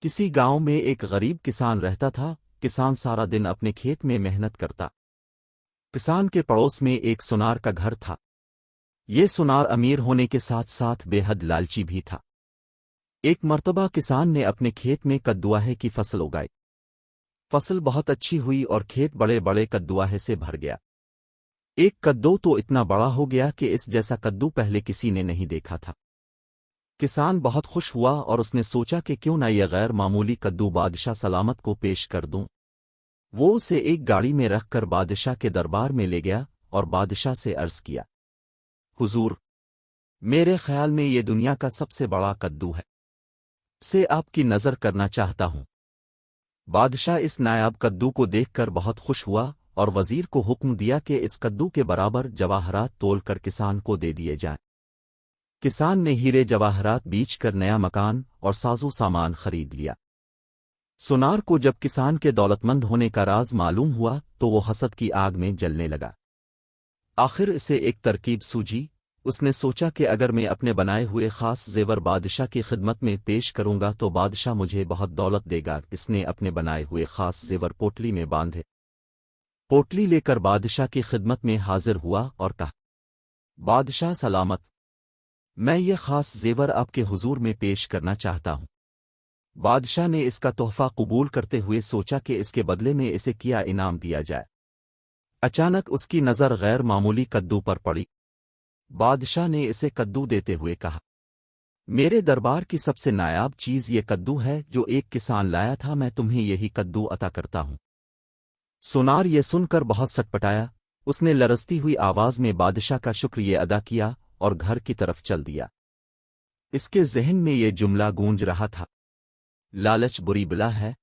کسی گاؤں میں ایک غریب کسان رہتا تھا۔ کسان سارا دن اپنے کھیت میں محنت کرتا۔ کسان کے پڑوس میں ایک سونار کا گھر تھا۔ یہ سونار امیر ہونے کے ساتھ ساتھ بے حد لالچی بھی تھا۔ ایک مرتبہ کسان نے اپنے کھیت میں کدوآہے کی فصل اگائی۔ فصل بہت اچھی ہوئی اور کھیت بڑے بڑے کدوآہے سے بھر گیا۔ ایک کدو تو اتنا بڑا ہو گیا کہ اس جیسا کدو پہلے کسی نے نہیں دیکھا تھا۔ کسان بہت خوش ہوا اور اس نے سوچا کہ کیوں نہ یہ غیر معمولی کدو بادشاہ سلامت کو پیش کر دوں۔ وہ اسے ایک گاڑی میں رکھ کر بادشاہ کے دربار میں لے گیا اور بادشاہ سے عرض کیا، حضور، میرے خیال میں یہ دنیا کا سب سے بڑا کدو ہے، سے آپ کی نظر کرنا چاہتا ہوں۔ بادشاہ اس نایاب کدو کو دیکھ کر بہت خوش ہوا اور وزیر کو حکم دیا کہ اس کدو کے برابر جواہرات تول کر کسان کو دے دیے جائیں۔ کسان نے ہیرے جواہرات بیچ کر نیا مکان اور سازو سامان خرید لیا۔ سونار کو جب کسان کے دولت مند ہونے کا راز معلوم ہوا تو وہ حسد کی آگ میں جلنے لگا۔ آخر اسے ایک ترکیب سوجھی۔ اس نے سوچا کہ اگر میں اپنے بنائے ہوئے خاص زیور بادشاہ کی خدمت میں پیش کروں گا تو بادشاہ مجھے بہت دولت دے گا۔ اس نے اپنے بنائے ہوئے خاص زیور پوٹلی میں باندھے۔ پوٹلی لے کر بادشاہ کی خدمت میں حاضر ہوا اور کہا، بادشاہ سلامت، میں یہ خاص زیور آپ کے حضور میں پیش کرنا چاہتا ہوں۔ بادشاہ نے اس کا تحفہ قبول کرتے ہوئے سوچا کہ اس کے بدلے میں اسے کیا انعام دیا جائے۔ اچانک اس کی نظر غیر معمولی کدو پر پڑی۔ بادشاہ نے اسے کدو دیتے ہوئے کہا، میرے دربار کی سب سے نایاب چیز یہ کدو ہے جو ایک کسان لایا تھا، میں تمہیں یہی کدو عطا کرتا ہوں۔ سونار یہ سن کر بہت سٹپٹایا۔ اس نے لرزتی ہوئی آواز میں بادشاہ کا شکریہ ادا کیا اور گھر کی طرف چل دیا۔ اس کے ذہن میں یہ جملہ گونج رہا تھا، لالچ بری بلا ہے،